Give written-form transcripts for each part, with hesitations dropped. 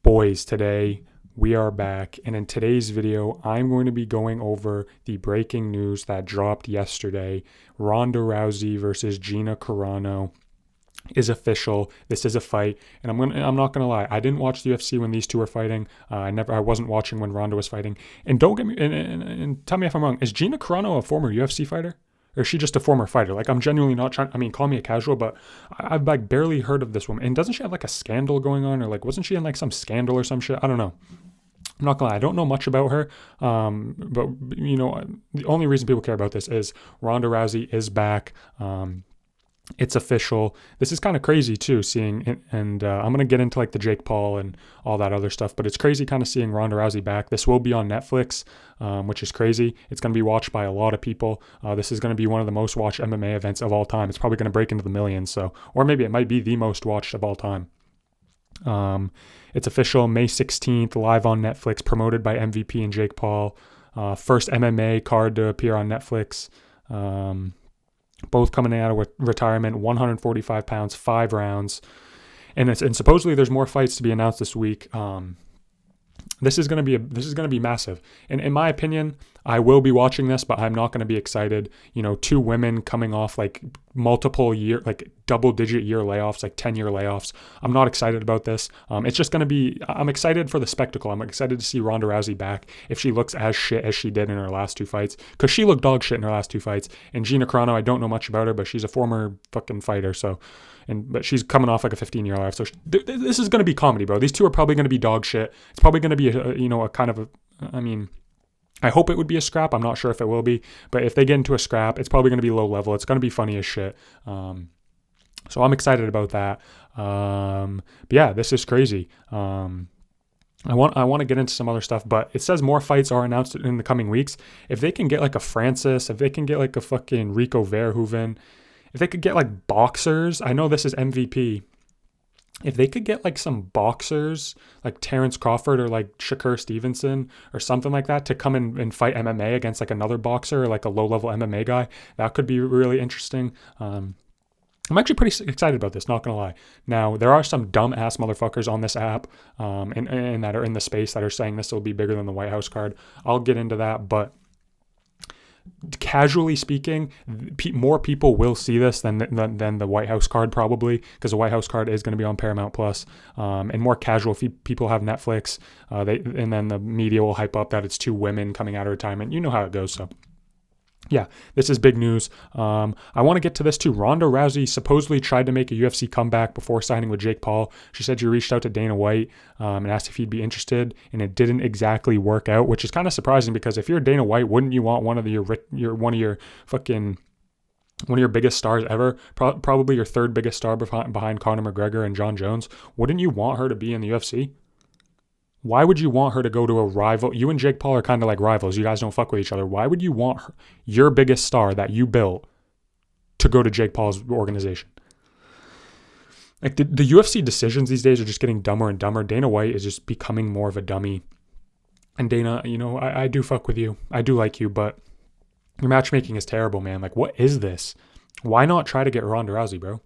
Boys, today we are back, and in today's video, I'm going to be going over the breaking news that dropped yesterday. Ronda Rousey versus Gina Carano is official. This is a fight, and I'm not gonna lie. I didn't watch the UFC when these two were fighting. I wasn't watching when Ronda was fighting. And don't get me and tell me if I'm wrong. Is Gina Carano a former UFC fighter? Or is she just a former fighter? Like, I'm genuinely not trying. I mean, call me a casual, but I've like barely heard of this woman. And doesn't she have like a scandal going on, or like wasn't she in like some scandal or some shit? I don't know. I'm not gonna lie, I don't know much about her. But the only reason people care about this is Ronda Rousey is back. It's official. This is kind of crazy too, seeing, and I'm going to get into like the Jake Paul and all that other stuff, but it's crazy kind of seeing Ronda Rousey back. This will be on Netflix, which is crazy. It's going to be watched by a lot of people. This is going to be one of the most watched MMA events of all time. It's probably going to break into the millions. So, or maybe it might be the most watched of all time. It's official, May 16th, live on Netflix, promoted by MVP and Jake Paul. First MMA card to appear on Netflix. Both coming out of retirement, 145 pounds, 5 rounds. And supposedly there's more fights to be announced this week. This is going to be massive. And in my opinion, I will be watching this, but I'm not going to be excited. You know, 2 women coming off like multiple year, like double-digit year layoffs, like 10-year layoffs. I'm not excited about this. It's just going to be, I'm excited for the spectacle. I'm excited to see Ronda Rousey back if she looks as shit as she did in her last 2 fights, because she looked dog shit in her last 2 fights. And Gina Carano, I don't know much about her, but she's a former fucking fighter, so... But she's coming off like a 15-year life. So this is going to be comedy, bro. These two are probably going to be dog shit. It's probably going to be a kind of a, I mean, I hope it would be a scrap. I'm not sure if it will be. But if they get into a scrap, it's probably going to be low level. It's going to be funny as shit. So I'm excited about that. But yeah, this is crazy. I want to get into some other stuff, but it says more fights are announced in the coming weeks. If they can get like a Francis, if they can get like a fucking Rico Verhoeven, if they could get like boxers, I know this is MVP. If they could get like some boxers, like Terrence Crawford or like Shakur Stevenson or something like that to come in and fight MMA against like another boxer or like a low-level MMA guy, that could be really interesting. I'm actually pretty excited about this, not going to lie. Now, there are some dumb-ass motherfuckers on this app and that are in the space that are saying this will be bigger than the White House card. I'll get into that, but casually speaking, more people will see this than the White House card, probably, because the White House card is going to be on Paramount Plus, and more casual people have Netflix, and then the media will hype up that it's 2 women coming out of retirement. You know how it goes. So yeah, this is big news. I want to get to this too. Ronda Rousey supposedly tried to make a UFC comeback before signing with Jake Paul. She said she reached out to Dana White and asked if he'd be interested, and it didn't exactly work out, which is kind of surprising, because if you're Dana White, wouldn't you want one of your biggest stars ever, probably your 3rd biggest star behind Conor McGregor and Jon Jones? Wouldn't you want her to be in the UFC? Why would you want her to go to a rival? You and Jake Paul are kind of like rivals. You guys don't fuck with each other. Why would you want your biggest star that you built to go to Jake Paul's organization? Like, the UFC decisions these days are just getting dumber and dumber. Dana White is just becoming more of a dummy. And Dana, I do fuck with you. I do like you, but your matchmaking is terrible, man. Like, what is this? Why not try to get Ronda Rousey, bro?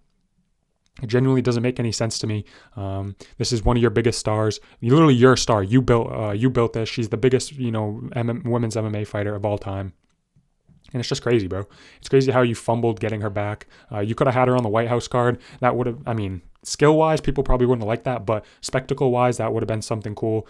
It genuinely doesn't make any sense to me. This is one of your biggest stars. Literally your star. You built this. She's the biggest, women's MMA fighter of all time. And it's just crazy, bro. It's crazy how you fumbled getting her back. You could have had her on the White House card. That would have, skill-wise, people probably wouldn't have liked that, but spectacle-wise, that would have been something cool.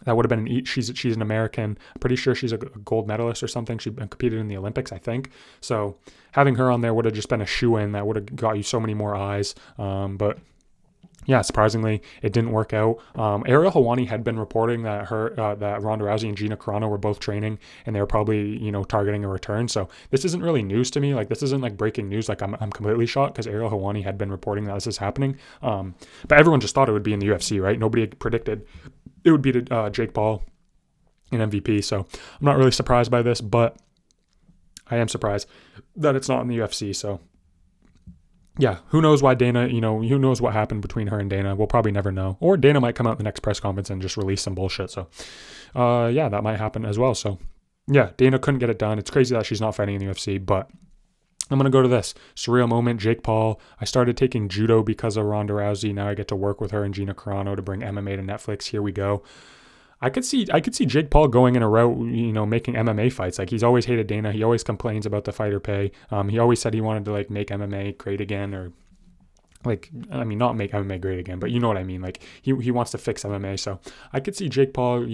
That would have been she's an American. I'm pretty sure she's a gold medalist or something. She competed in the Olympics, I think. So having her on there would have just been a shoe-in. That would have got you so many more eyes. But yeah, surprisingly, it didn't work out. Ariel Helwani had been reporting that that Ronda Rousey and Gina Carano were both training, and they were probably targeting a return. So this isn't really news to me. Like, this isn't like breaking news. Like, I'm completely shocked, because Ariel Helwani had been reporting that this is happening. But everyone just thought it would be in the UFC, right? Nobody had predicted it would be to Jake Paul and MVP. So I'm not really surprised by this, but I am surprised that it's not in the UFC. So yeah, who knows why Dana, who knows what happened between her and Dana. We'll probably never know. Or Dana might come out in the next press conference and just release some bullshit. So yeah, that might happen as well. So yeah, Dana couldn't get it done. It's crazy that she's not fighting in the UFC, but I'm going to go to this surreal moment. Jake Paul. I started taking judo because of Ronda Rousey. Now I get to work with her and Gina Carano to bring MMA to Netflix. Here we go. I could see Jake Paul going in a route, making MMA fights. Like, he's always hated Dana. He always complains about the fighter pay. He always said he wanted to like make MMA great again, or like, I mean, not make MMA great again, but you know what I mean. Like, he wants to fix MMA. So I could see Jake Paul,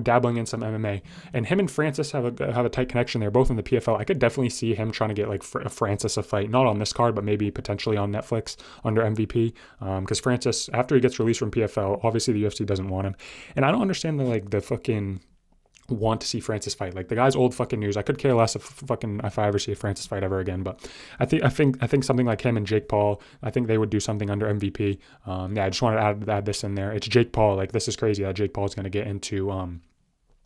dabbling in some MMA, and him and Francis have a tight connection there, both in the PFL. I could definitely see him trying to get like Francis a fight, not on this card, but maybe potentially on Netflix under MVP. Because Francis, after he gets released from PFL, obviously the UFC doesn't want him, and I don't understand the fucking want to see Francis fight. Like, the guy's old fucking news. I could care less if I ever see a Francis fight ever again. But I think something like him and Jake Paul, I think they would do something under MVP. I just wanted to add this in there. It's Jake Paul. Like, this is crazy that Jake Paul is going to get into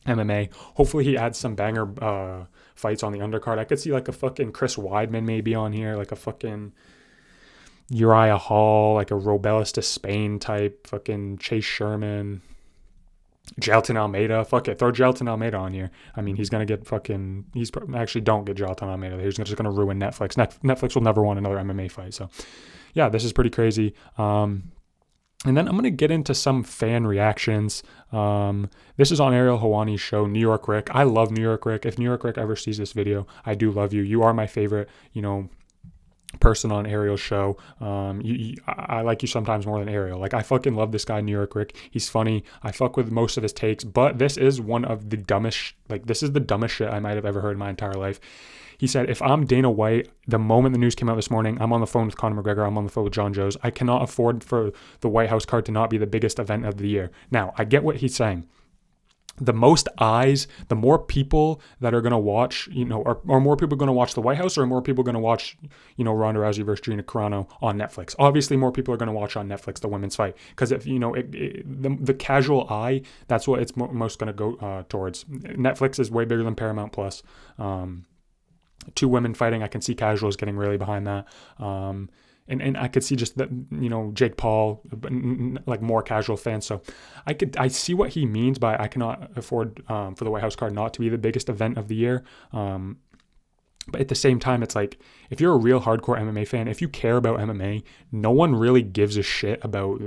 MMA. Hopefully he adds some banger fights on the undercard. I could see like a fucking Chris Weidman maybe on here, like a fucking Uriah Hall, like a Robelis de Spain type, fucking Chase Sherman, Jailton Almeida. Fuck it, throw Jailton Almeida on here. I mean, he's gonna get fucking. Actually, don't get Jailton Almeida. He's just gonna ruin Netflix. Netflix will never want another MMA fight. So, yeah, this is pretty crazy. And then I'm going to get into some fan reactions. This is on Ariel Helwani's show, New York Rick. I love New York Rick. If New York Rick ever sees this video, I do love you. You are my favorite, person on Ariel's show. I like you sometimes more than Ariel. Like, I fucking love this guy, New York Rick. He's funny. I fuck with most of his takes, but this is one of the dumbest, this is the dumbest shit I might have ever heard in my entire life. He said, if I'm Dana White, the moment the news came out this morning, I'm on the phone with Conor McGregor, I'm on the phone with John Jones. I cannot afford for the White House card to not be the biggest event of the year. Now, I get what he's saying. The most eyes, the more people that are going to watch, are more people going to watch the White House, or more people going to watch, Ronda Rousey versus Gina Carano on Netflix? Obviously, more people are going to watch on Netflix the women's fight, because if the casual eye, that's what it's most going to go towards. Netflix is way bigger than Paramount Plus. Two women fighting, I can see casuals getting really behind that. And I could see just that, Jake Paul, like more casual fans. So I see what he means by I cannot afford for the White House card not to be the biggest event of the year. But at the same time, it's like, if you're a real hardcore MMA fan, if you care about MMA, no one really gives a shit about,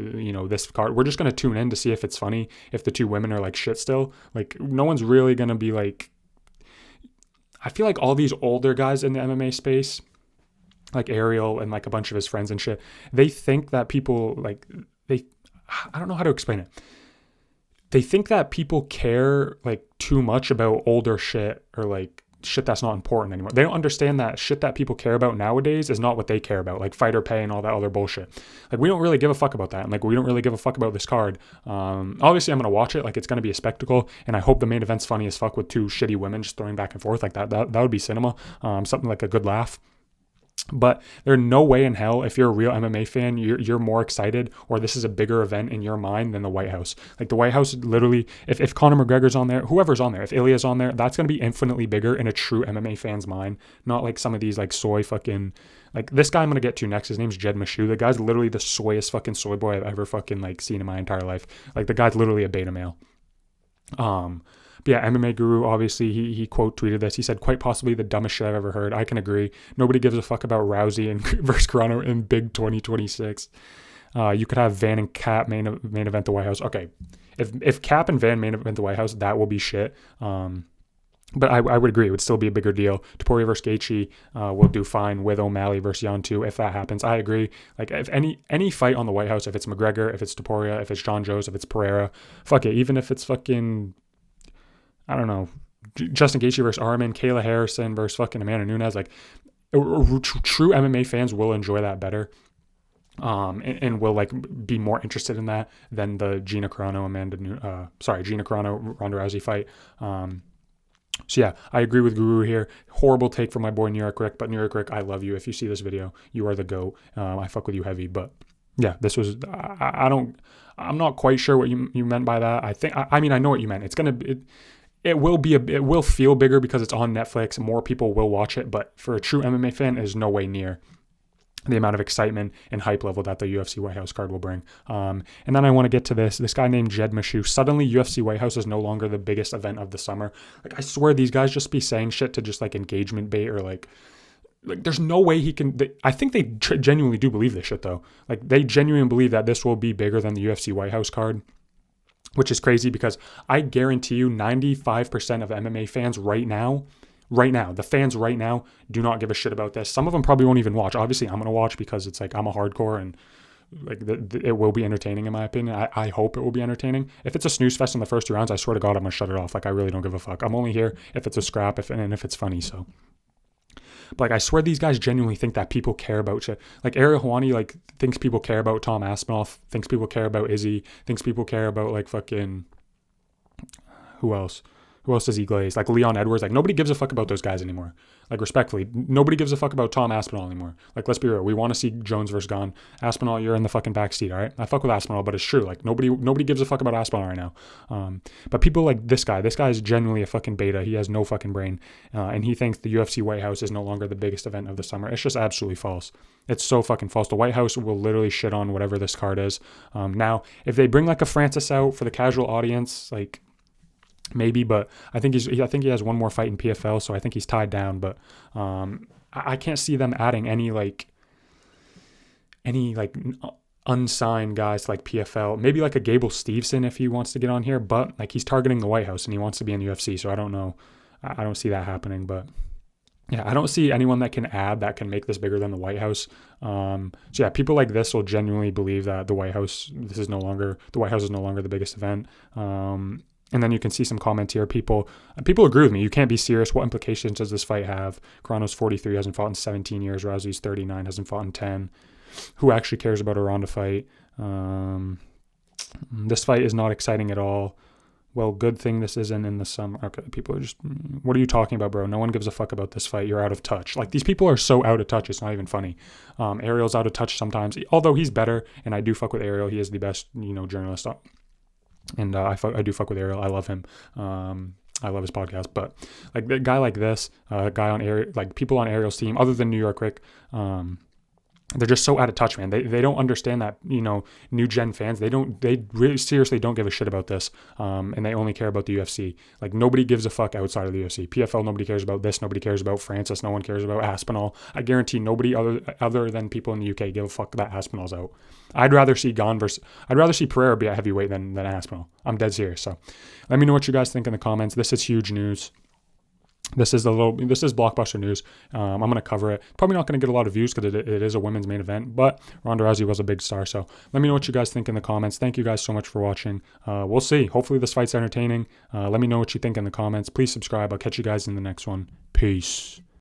this card. We're just going to tune in to see if it's funny, if the two women are like shit still. Like, no one's really going to be like, I feel like all these older guys in the MMA space, like Ariel and like a bunch of his friends and shit, they think that people I don't know how to explain it. They think that people care like too much about older shit, or like shit that's not important anymore. They don't understand that shit that people care about nowadays is not what they care about, like fighter pay and all that other bullshit. Like, we don't really give a fuck about that, and like, we don't really give a fuck about this card. Obviously I'm gonna watch it, like, it's gonna be a spectacle, and I hope the main event's funny as fuck with two shitty women just throwing back and forth like that. That would be cinema. Something like a good laugh. But there's no way in hell, if you're a real MMA fan, you're more excited, or this is a bigger event in your mind than the White House. Like, the White House, literally, if Conor McGregor's on there, whoever's on there, if Ilya's on there, that's going to be infinitely bigger in a true MMA fan's mind. Not like some of these like soy fucking, like this guy I'm going to get to next. His name's Jed Meshew. The guy's literally the soyest fucking soy boy I've ever fucking like seen in my entire life. Like, the guy's literally a beta male. But yeah, MMA Guru, obviously, he quote tweeted this. He said, quite possibly the dumbest shit I've ever heard. I can agree. Nobody gives a fuck about Rousey and versus Carano in big 2026. You could have Van and Cap main event the White House. Okay, if Cap and Van main event the White House, that will be shit. But I would agree. It would still be a bigger deal. Topuria versus Gaethje will do fine with O'Malley versus Yan too, if that happens. I agree. Like, if any fight on the White House, if it's McGregor, if it's Topuria, if it's John Jones, if it's Pereira, fuck it. Even if it's fucking, I don't know, Justin Gaethje versus Arman, Kayla Harrison versus fucking Amanda Nunes, like, true MMA fans will enjoy that better. And will like be more interested in that than the Gina Carano Ronda Rousey fight. So yeah, I agree with Guru here. Horrible take from my boy New York Rick, but New York Rick, I love you. If you see this video, you are the GOAT. I fuck with you heavy, but yeah, this was, I'm not quite sure what you meant by that. I mean, I know what you meant. It will feel bigger because it's on Netflix. More people will watch it, but for a true MMA fan, it is no way near the amount of excitement and hype level that the UFC White House card will bring. And then I want to get to this guy named Jed Meshew. Suddenly UFC White House is no longer the biggest event of the summer. Like, I swear these guys just be saying shit to just like engagement bait, or like like, there's no way he can. I think they genuinely do believe this shit, though. Like, they genuinely believe that this will be bigger than the UFC White House card, which is crazy because I guarantee you 95% of MMA fans right now, the fans right now do not give a shit about this. Some of them probably won't even watch. Obviously, I'm going to watch because it's like I'm a hardcore and like it will be entertaining in my opinion. I hope it will be entertaining. If it's a snooze fest in the first 2 rounds, I swear to God, I'm going to shut it off. Like, I really don't give a fuck. I'm only here if it's a scrap and if it's funny, so. But like, I swear these guys genuinely think that people care about shit. Like, Ariel Helwani, like, thinks people care about Tom Aspinall, thinks people care about Izzy, thinks people care about, like, fucking, who else? Who else does he glaze? Like, Leon Edwards. Like, nobody gives a fuck about those guys anymore. Like, respectfully, nobody gives a fuck about Tom Aspinall anymore. Like, let's be real. We want to see Jones versus Gane. Aspinall, you're in the fucking backseat, all right? I fuck with Aspinall, but it's true. Like, nobody gives a fuck about Aspinall right now. But people like this guy is genuinely a fucking beta. He has no fucking brain. And he thinks the UFC White House is no longer the biggest event of the summer. It's just absolutely false. It's so fucking false. The White House will literally shit on whatever this card is. Now, if they bring, like, a Francis out for the casual audience, like, maybe, but I think he has one more fight in PFL, so I think he's tied down. But I can't see them adding any unsigned guys to, like, PFL. Maybe like a Gable Steveson if he wants to get on here, but like, he's targeting the White House and he wants to be in the UFC, so I don't know. I don't see that happening, but yeah, I don't see anyone that can add that can make this bigger than the White House. So yeah, people like this will genuinely believe that the White House is no longer the biggest event. And then you can see some comments here. People agree with me. You can't be serious. What implications does this fight have? Carano's 43, hasn't fought in 17 years. Rousey's 39, hasn't fought in 10. Who actually cares about a Ronda fight? This fight is not exciting at all. Well, good thing this isn't in the summer. Okay, people are just, what are you talking about, bro? No one gives a fuck about this fight. You're out of touch. Like, these people are so out of touch, it's not even funny. Ariel's out of touch sometimes. Although he's better, and I do fuck with Ariel. He is the best, journalist. And I do fuck with Ariel. I love him. I love his podcast. But like, a guy like this, guy on Ariel, like, people on Ariel's team, other than New York Rick, they're just so out of touch, man. They don't understand that, new gen fans, they really seriously don't give a shit about this. And they only care about the UFC. Like, nobody gives a fuck outside of the UFC. PFL, nobody cares about this. Nobody cares about Francis. No one cares about Aspinall. I guarantee nobody other than people in the UK give a fuck that Aspinall's out. I'd rather see Pereira be at heavyweight than Aspinall. I'm dead serious. So let me know what you guys think in the comments. This is huge news. This is blockbuster news. I'm going to cover it. Probably not going to get a lot of views because it is a women's main event, but Ronda Rousey was a big star. So let me know what you guys think in the comments. Thank you guys so much for watching. We'll see. Hopefully this fight's entertaining. Let me know what you think in the comments. Please subscribe. I'll catch you guys in the next one. Peace.